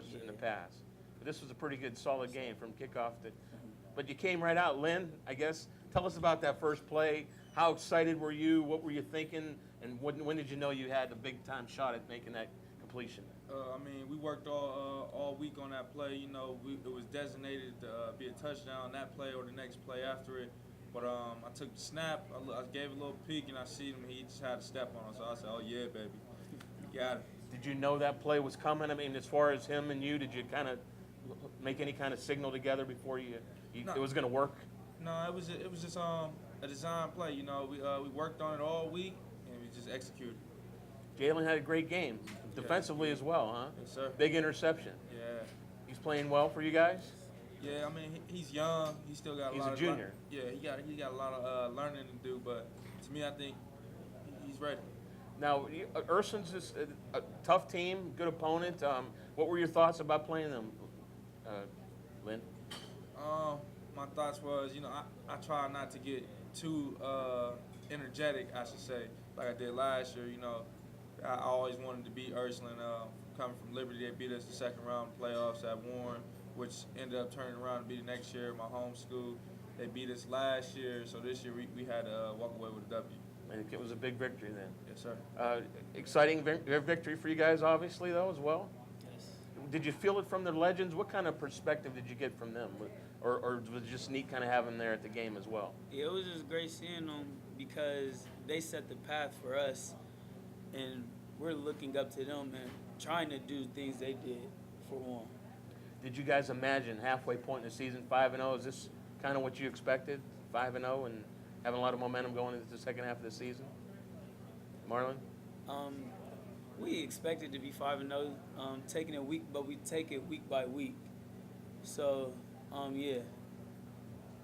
surface in the past. But this was a pretty good, solid game from kickoff to. But you came right out, Lynn. I guess tell us about that first play. How excited were you? What were you thinking? And when did you know you had a big time shot at making that completion? I mean, we worked all week on that play. You know, it was designated to be a touchdown that play or the next play after it. But I took the snap. I gave a little peek, and I see him. He just had a step on him. So I said, "Oh yeah, baby, you got it." Did you know that play was coming? I mean, as far as him and you, did you kind of make any kind of signal together before No. it was going to work? No, it was just a design play. You know, we worked on it all week, and we just executed. Jalen had a great game, defensively as well, huh? Yes, sir. Big interception. Yeah. He's playing well for you guys? Yeah, I mean, he's young. He still got a He's lot a of junior. Yeah, he got a lot of learning to do. But to me, I think he's ready. Now, Urson's just a tough team, good opponent. What were your thoughts about playing them, Lynn? My thoughts was, you know, I try not to get too energetic, I should say, like I did last year. You know, I always wanted to beat Ursuline. Coming from Liberty, they beat us the second round of playoffs at Warren, which ended up turning around to be the next year. My home school, they beat us last year, so this year we had to walk away with a W. And it was a big victory then. Yes, sir. Exciting victory for you guys, obviously, though, as well. Yes. Did you feel it from the legends? What kind of perspective did you get from them? Or was it just neat kind of having them there at the game as well? Yeah, it was just great seeing them because they set the path for us, and we're looking up to them and trying to do things they did for one. Did you guys imagine halfway point in the season, 5-0? Is this kind of what you expected, 5-0, and having a lot of momentum going into the second half of the season? Marlon? We expected to be 5-0, taking it week, but we take it week by week. So, yeah.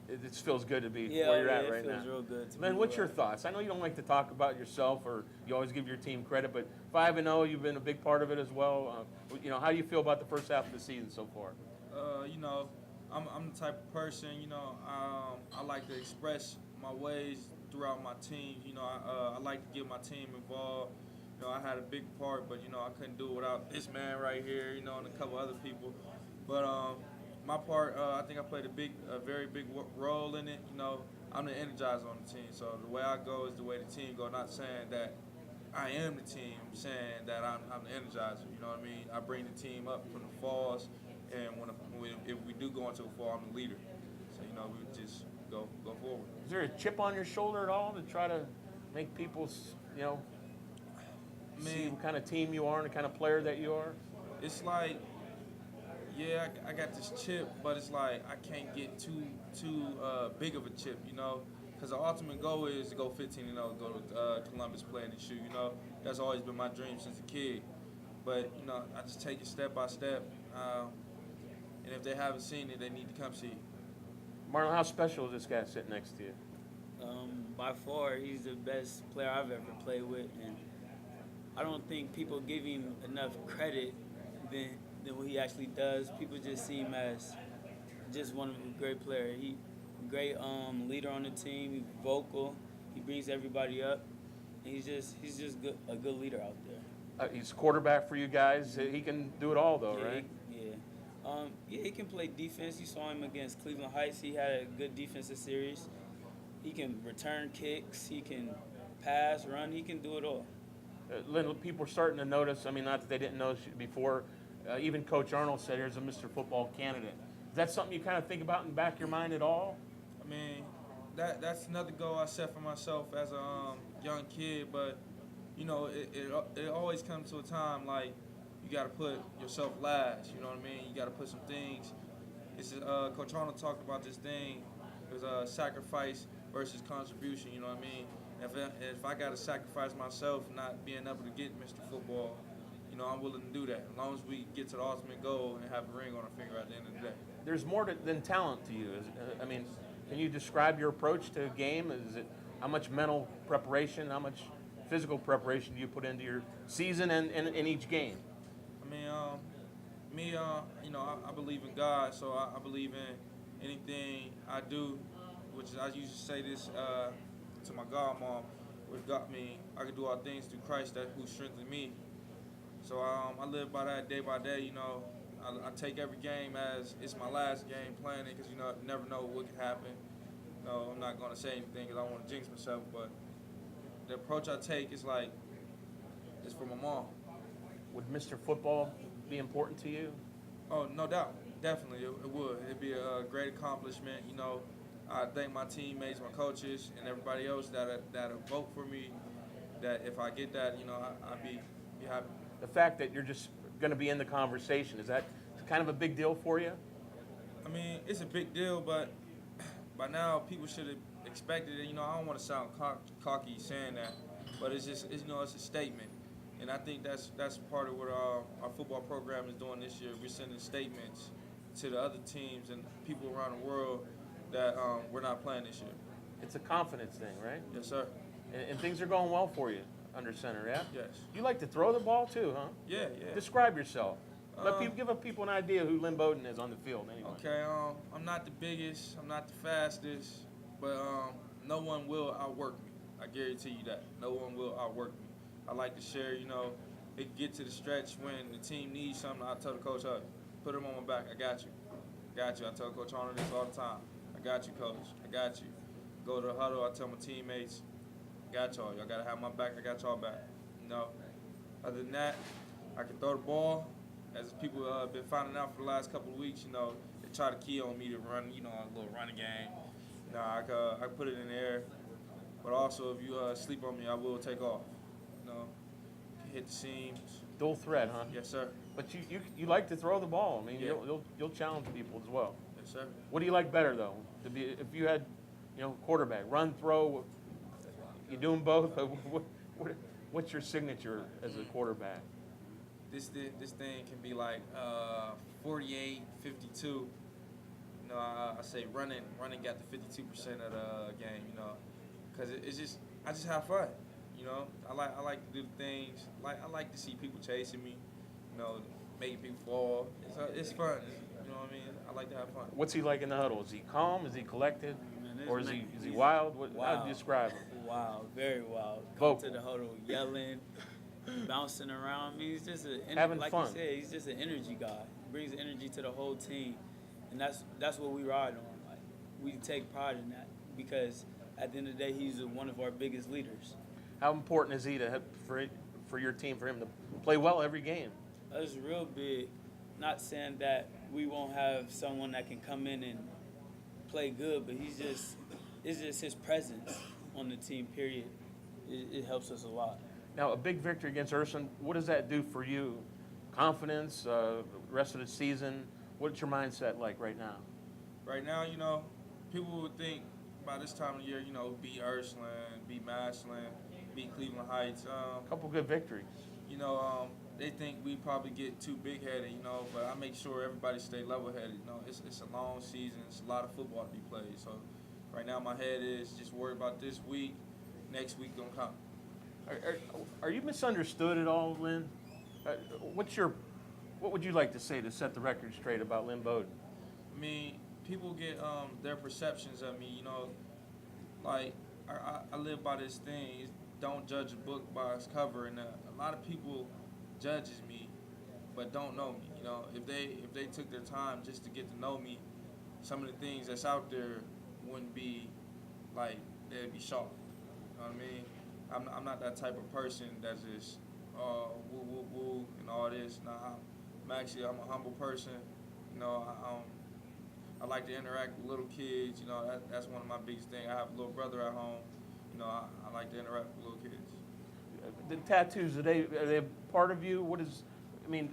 It just feels good to be Yeah, where you're at right it feels now. real good to Man, be what's where your thoughts? I know you don't like to talk about yourself, or you always give your team credit, but 5-0, you've been a big part of it as well. How do you feel about the first half of the season so far? You know, I'm the type of person, you know, I like to express my ways throughout my team. You know, I like to get my team involved. You know, I had a big part, but, you know, I couldn't do it without this man right here, you know, and a couple other people. But my part, I think I played a very big role in it. You know, I'm the energizer on the team. So the way I go is the way the team go. Not saying that I am the team. I'm saying that I'm the energizer. You know what I mean? I bring the team up from the falls, and if we do go into a fall, I'm the leader. So, you know, we just go forward. Is there a chip on your shoulder at all to try to make people, see what kind of team you are and the kind of player that you are? It's like, yeah, I got this chip, but it's like I can't get too big of a chip, you know, because the ultimate goal is to go 15-0, go to Columbus, play in the shoe, you know. That's always been my dream since a kid. But, you know, I just take it step by step, and if they haven't seen it, they need to come see it. Marlon, how special is this guy sitting next to you? By far, he's the best player I've ever played with, and I don't think people give him enough credit than what he actually does. People just see him as just one of a great player. He great leader on the team. He's vocal. He brings everybody up, and he's just a good leader out there. He's quarterback for you guys. He can do it all, though, right? He can play defense. You saw him against Cleveland Heights. He had a good defensive series. He can return kicks. He can pass, run. He can do it all. Lynn, people are starting to notice. I mean, not that they didn't notice before. Even Coach Arnold said, "Here's a Mr. Football candidate." Is that something you kind of think about in the back of your mind at all? I mean, that's another goal I set for myself as a young kid. But, you know, it always comes to a time like you got to put yourself last. You know what I mean? You got to put some things. Coach Arnold talked about this thing. There's sacrifice versus contribution. You know what I mean? If I got to sacrifice myself not being able to get Mr. Football, you know, I'm willing to do that as long as we get to the ultimate goal and have a ring on our finger at the end of the day. There's more than talent to you. I mean, can you describe your approach to a game? Is it how much mental preparation, how much physical preparation do you put into your season and in each game? I mean, you know, I believe in God, so I believe in anything I do, which is, I used to say this to my godmom, which got me, I can do all things through Christ who strengthened me. So I live by that day by day, you know. I take every game as it's my last game playing it because you never know what could happen. No, I'm not gonna say anything because I don't want to jinx myself, but the approach I take is like it's for my mom. Would Mr. Football be important to you? Oh, no doubt, definitely it would. It'd be a great accomplishment. I thank my teammates, my coaches, and everybody else that vote for me. That if I get that, I'd be happy. The fact that you're just going to be in the conversation, is that kind of a big deal for you? I mean, it's a big deal, but by now people should have expected it. I don't want to sound cocky saying that, but it's a statement, and I think that's part of what our football program is doing this year. We're sending statements to the other teams and people around the world that we're not playing this year. It's a confidence thing, right? Yes, sir. And things are going well for you under center, yeah? Yes. You like to throw the ball too, huh? Yeah. Describe yourself. Give people an idea who Lynn Bowden is on the field anyway. Okay, I'm not the biggest, I'm not the fastest, but no one will outwork me. I guarantee you that. No one will outwork me. I like to share, it get to the stretch when the team needs something, I tell the coach, hey, put him on my back, I got you. I tell Coach Arnold this all the time. I got you, coach. I got you. Go to the huddle, I tell my teammates, got y'all. Y'all got to have my back. I got y'all back. Other than that, I can throw the ball. As people have been finding out for the last couple of weeks, they try to key on me to run, a little running game. I can put it in the air. But also, if you sleep on me, I will take off. Hit the seams. Dual threat, huh? Yes, sir. But you like to throw the ball. I mean, Yeah. you'll challenge people as well. Yes, sir. What do you like better though? If you had, quarterback, run, throw. You do them both. What's your signature as a quarterback? This thing can be like 48, 52. I say running got the 52% of the game. Because I just have fun. I like to do things. I like to see people chasing me. Making people fall. It's fun. You know what I mean? I like to have fun. What's he like in the huddle? Is he calm? Is he collected? Man, Or is he wild? How do you describe him? Wild, very wild. Vocal. Come to the huddle, yelling, bouncing around. I mean, he's just Having like fun. you said, he's just an energy guy. Brings energy to the whole team, and that's what we ride on. Like, we take pride in that because at the end of the day, he's one of our biggest leaders. How important is he for your team, for him to play well every game? That's real big. Not saying that we won't have someone that can come in and play good, but it's just his presence on the team, period. It helps us a lot. Now, a big victory against Urson, what does that do for you? Confidence, rest of the season? What's your mindset like right now? Right now, people would think by this time of the year, beat Ursuline, beat Massillon, beat Cleveland Heights. A couple good victories. They think we probably get too big-headed, but I make sure everybody stay level-headed. It's a long season. It's a lot of football to be played. So right now my head is just worried about this week. Next week gonna come. Are you misunderstood at all, Lynn? What would you like to say to set the record straight about Lynn Bowden? I mean, people get their perceptions of me, like I live by this thing, don't judge a book by its cover, and a lot of people judges me but don't know me. If they took their time just to get to know me, some of the things that's out there wouldn't be like, they'd be shocked. You know what I mean? I'm not that type of person that's just woo woo woo and all this. Nah, I'm a humble person. I like to interact with little kids. That's one of my biggest things. I have a little brother at home. I like to interact with little kids. The tattoos, are they part of you?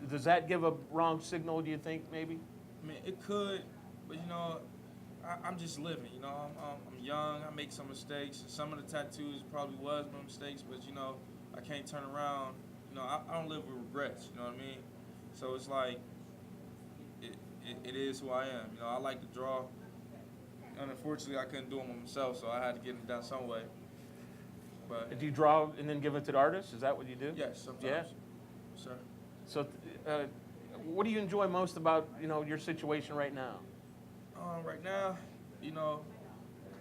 Does that give a wrong signal, do you think, maybe? I mean, it could, but I'm just living. I'm young. I make some mistakes. Some of the tattoos probably was my mistakes, but I can't turn around. I don't live with regrets. You know what I mean? So it's like it is who I am. I like to draw, and unfortunately, I couldn't do them myself, so I had to get them done some way. But Do you draw and then give it to the artist? Is that what you do? yes, sometimes. Yeah? Sir. So, what do you enjoy most about your situation right now? Right now,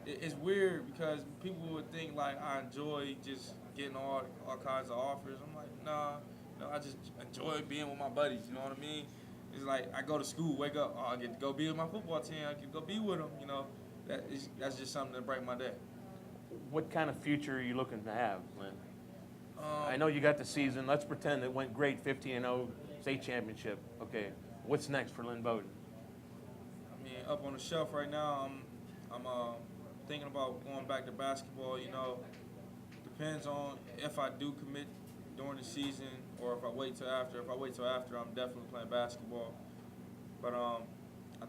it's weird because people would think like I enjoy just getting all kinds of offers. I'm like, nah, I just enjoy being with my buddies. You know what I mean? it's like I go to school, wake up, oh, I get to go be with my football team. I get to go be with them. You know, that's just something that brighten my day. What kind of future are you looking to have, Lynn? I Um, know you got the season. Let's pretend it went great, 15-0, state championship. Okay, what's next for Lynn Bowden? I mean, up on the shelf right now, I'm thinking about going back to basketball. You know, depends on if I do commit during the season or if I wait till after. If I wait till after, I'm definitely playing basketball. But I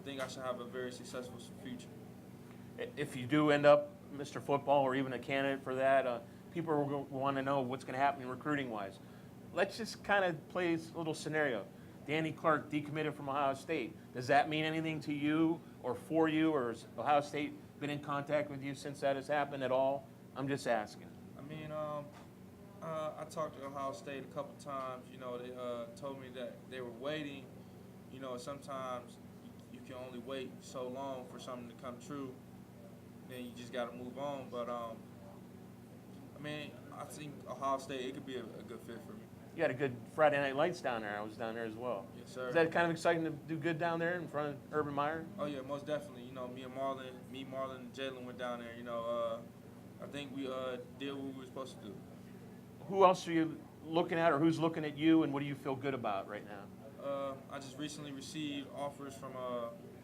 think I should have a very successful future. If you do end up Mr. Football or even a candidate for that, people want to know what's going to happen recruiting-wise. Let's just kind of play a little scenario. Danny Clark decommitted from Ohio State. Does that mean anything to you or for you, or has Ohio State been in contact with you since that has happened at all? I'm just asking. I mean, I talked to Ohio State a couple times. You know, they told me that they were waiting. You know, sometimes you can only wait so long for something to come true. Then you just got to move on. But I mean, I think Ohio State, it could be a good fit for me. You had a good Friday Night Lights down there. I was down there as well. Yes, sir. Is that kind of exciting to do good down there in front of Urban Meyer? Oh yeah, most definitely. You know, Marlon, and Jalen went down there. You know, I think we did what we were supposed to do. Who else are you looking at, or who's looking at you, and what do you feel good about right now? I just recently received offers from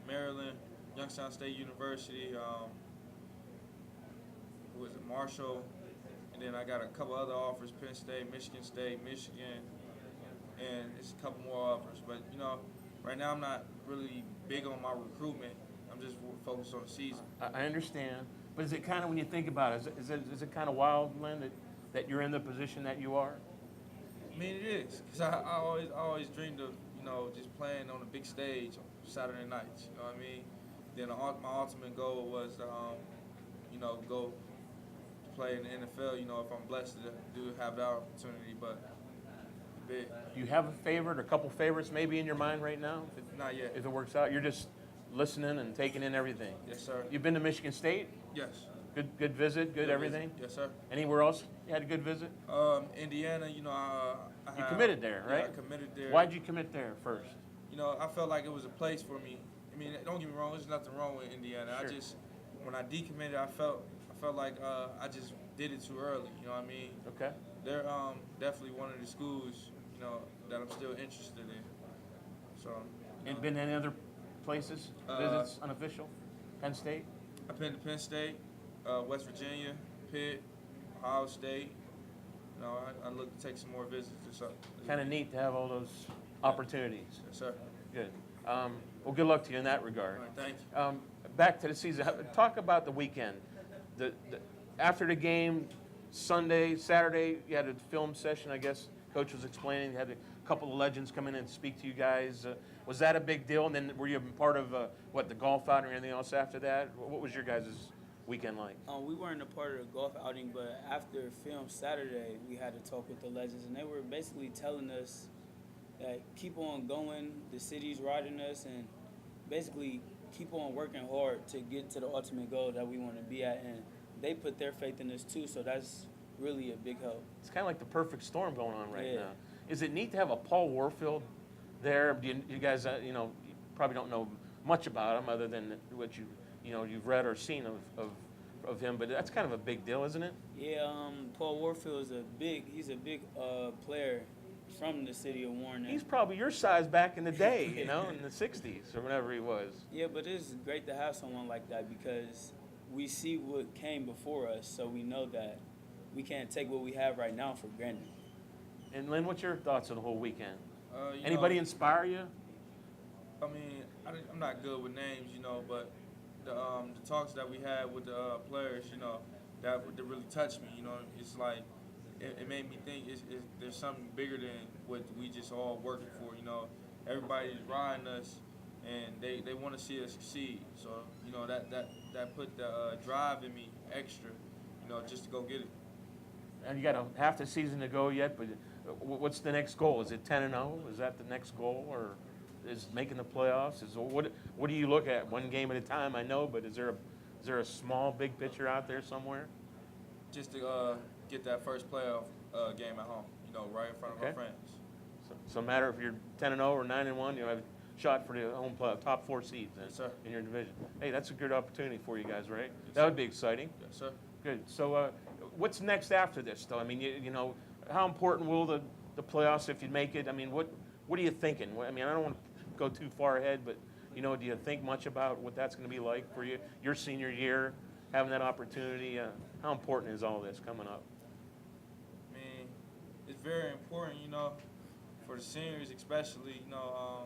Maryland, Youngstown State University. Who was it? Marshall. And then I got a couple other offers: Penn State, Michigan, and it's a couple more offers. But you know, right now I'm not really big on my recruitment. I'm just focused on the season. I understand, but is it kind of, when you think about it, is it kind of wild, Lynn, that you're in the position that you are? I mean, it is, because I always dreamed of, you know, just playing on a big stage on Saturday nights. You know what I mean? Then my ultimate goal was to, you know, go play in the NFL. You know, if I'm blessed to have that opportunity, but big. Do you have a favorite or a couple favorites maybe in your mind right now? Not yet. If it works out, you're just listening and taking in everything. Yes, sir. You've been to Michigan State? Yes. Good visit, good everything? Yes, sir. Anywhere else you had a good visit? Indiana, you know, I You committed there, right? Yeah, I committed there. Why'd you commit there first? You know, I felt like it was a place for me. I mean, don't get me wrong, there's nothing wrong with Indiana. Sure. I just, when I decommitted, I felt like I just did it too early. You know what I mean? Okay. They're definitely one of the schools, you know, that I'm still interested in. So. And been any other places, visits, unofficial? Penn State? I've been to Penn State, West Virginia, Pitt, Ohio State. You know, I look to take some more visits or something. Kind of neat to have all those opportunities. Yes, sir. Good. Well, good luck to you in that regard. All right, thank you. Back to the season. Talk about the weekend. After the game, Sunday, Saturday, you had a film session, I guess. Coach was explaining. You had a couple of legends come in and speak to you guys. Was that a big deal? And then were you part of, the golf outing or anything else after that? What was your guys' weekend like? We weren't a part of the golf outing, but after film Saturday, we had to talk with the legends, and they were basically telling us that keep on going, the city's riding us, and basically keep on working hard to get to the ultimate goal that we want to be at. And they put their faith in us too, so that's really a big help. It's kind of like the perfect storm going on right Yeah. now. Is it neat to have a Paul Warfield there? Do you guys, you probably don't know much about him other than what you've read or seen of him, but that's kind of a big deal, isn't it? Yeah, Paul Warfield is he's a big player from the city of Warren. He's probably your size back in the day, in the 60s or whenever he was. Yeah, but it's great to have someone like that because we see what came before us, so we know that we can't take what we have right now for granted. And Lynn, what's your thoughts on the whole weekend? Anybody inspire you? I mean, I'm not good with names, but the talks that we had with the players, that really touched me. It's like it made me think there's something bigger than what we just all working for. Everybody's riding us, and they want to see us succeed. So that put the drive in me extra, just to go get it. And you got half the season to go yet, but what's the next goal? Is it 10-0? Is that the next goal, or is making the playoffs? What do you look at? One game at a time, I know, but is there a small, big picture out there somewhere? Just to get that first playoff game at home, right in front of our friends. So no matter if you're 10-0 or 9-1, you have shot for the home play, top 4 seeds Yes, sir. in your division. Hey, that's a good opportunity for you guys, right? That would be exciting. Yes, sir. Good. So what's next after this, though? I mean, you know, how important will the playoffs, if you make it? I mean, what are you thinking? I mean, I don't want to go too far ahead, but, you know, do you think much about what that's going to be like for you, your senior year, having that opportunity? How important is all this coming up? I mean, it's very important, you know, for the seniors especially. You know,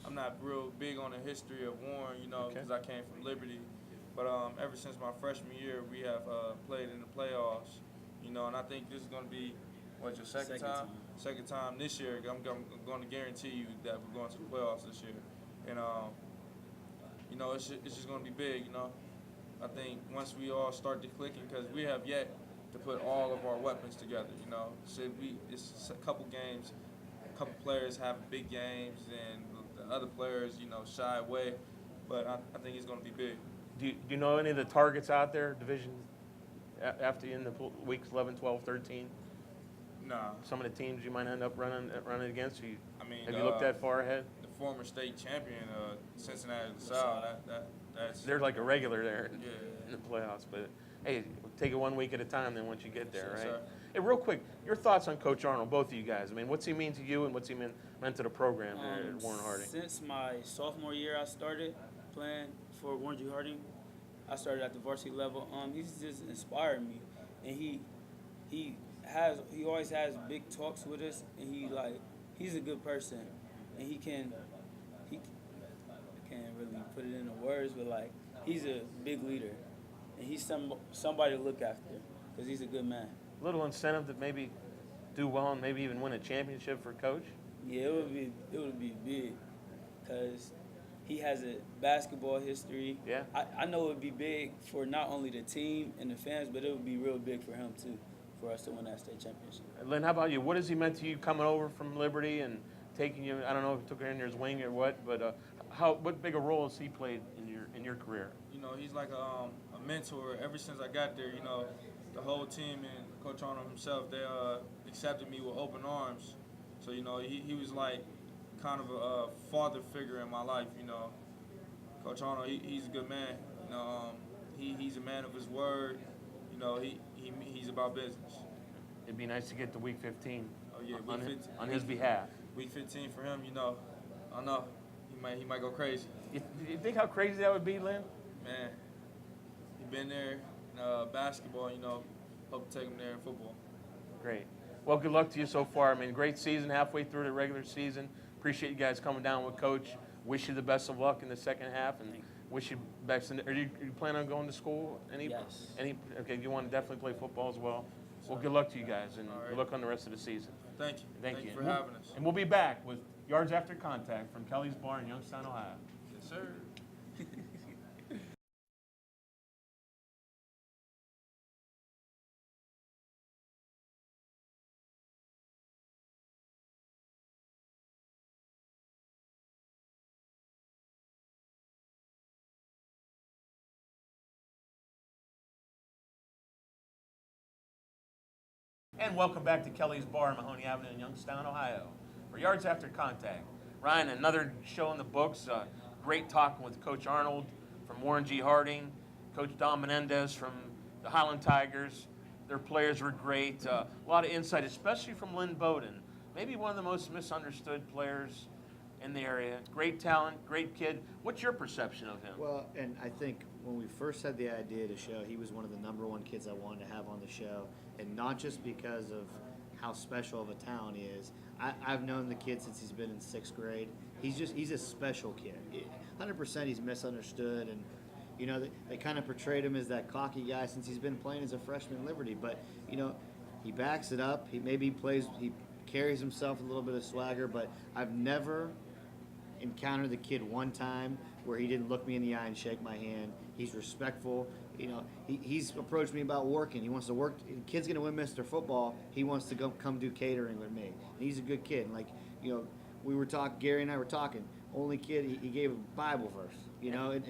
I'm not real big on the history of Warren, you know, Okay. because I came from Liberty. But ever since my freshman year, we have played in the playoffs, you know, and I think this is going to be, what, your second time? Second time this year. I'm going to guarantee you that we're going to the playoffs this year. And, you know, it's just going to be big, you know. I think once we all start to clicking, because we have yet to put all of our weapons together, you know. So it's a couple games, a couple players have big games, and the other players, you know, shy away. But I think it's going to be big. Do you know any of the targets out there, division, after in the weeks 11, 12, 13? Nah. Some of the teams you might end up running against? I mean, Have you looked that far ahead? The former state champion, Cincinnati LaSalle, that's They're like a regular there in yeah. the playoffs. But, hey, take it 1 week at a time then once you get there, Yes, right? sir. Hey, real quick, your thoughts on Coach Arnold, both of you guys. I mean, what's he mean to you and what's he meant to the program there at Warren Harding? Since my sophomore year, I started playing for Warren G. Harding. I started at the varsity level. He's just inspired me, and he always has big talks with us, and he's a good person, and he can't really put it into words, but like he's a big leader, and he's somebody to look after because he's a good man. Little incentive to maybe do well and maybe even win a championship for Coach? Yeah, it would be big, because he has a basketball history. Yeah. I know it would be big for not only the team and the fans, but it would be real big for him too, for us to win that state championship. Lynn, how about you? What has he meant to you coming over from Liberty and taking you? I don't know if he took you under his wing or what, but what big a role has he played in your career? You know, he's like a mentor. Ever since I got there, you know, the whole team and Coach Arnold himself, they accepted me with open arms. So, you know, he was like kind of a father figure in my life, you know. Coach Arnold, he's a good man. You know, he's a man of his word. You know, he's about business. It'd be nice to get to week 15 Oh yeah, on his behalf. Week 15 for him, you know. I know he might go crazy. You think how crazy that would be, Lynn? Man, he been there in basketball. You know, hope to take him there in football. Great. Well, good luck to you so far. I mean, great season halfway through the regular season. Appreciate you guys coming down with Coach. Wish you the best of luck in the second half, and wish you best. Are you planning on going to school? Yes. Okay, you want to definitely play football as well. Well, good luck to you guys, and All right. good luck on the rest of the season. Thank you. Thank you for having us. And we'll be back with Yards After Contact from Kelly's Bar in Youngstown, Ohio. Yes, sir. And welcome back to Kelly's Bar on Mahoney Avenue in Youngstown, Ohio, for Yards After Contact. Ryan, another show in the books. Great talking with Coach Arnold from Warren G. Harding, Coach Don Menendez from the Highland Tigers. Their players were great. A lot of insight, especially from Lynn Bowden. Maybe one of the most misunderstood players in the area. Great talent, great kid. What's your perception of him? Well, and I think when we first had the idea to show, he was one of the #1 kids I wanted to have on the show. And not just because of how special of a talent he is. I've known the kid since he's been in 6th grade. He's a special kid. 100% he's misunderstood. And, you know, they kind of portrayed him as that cocky guy since he's been playing as a freshman at Liberty. But, you know, he backs it up. He carries himself with a little bit of swagger. But I've never encountered the kid one time where he didn't look me in the eye and shake my hand. He's respectful. You know, he's approached me about working. He wants to work. The kid's going to win Mr. Football. He wants to come do catering with me. And he's a good kid. And like, you know, we were talking, Gary and I were talking. Only kid, he gave a Bible verse. You know, and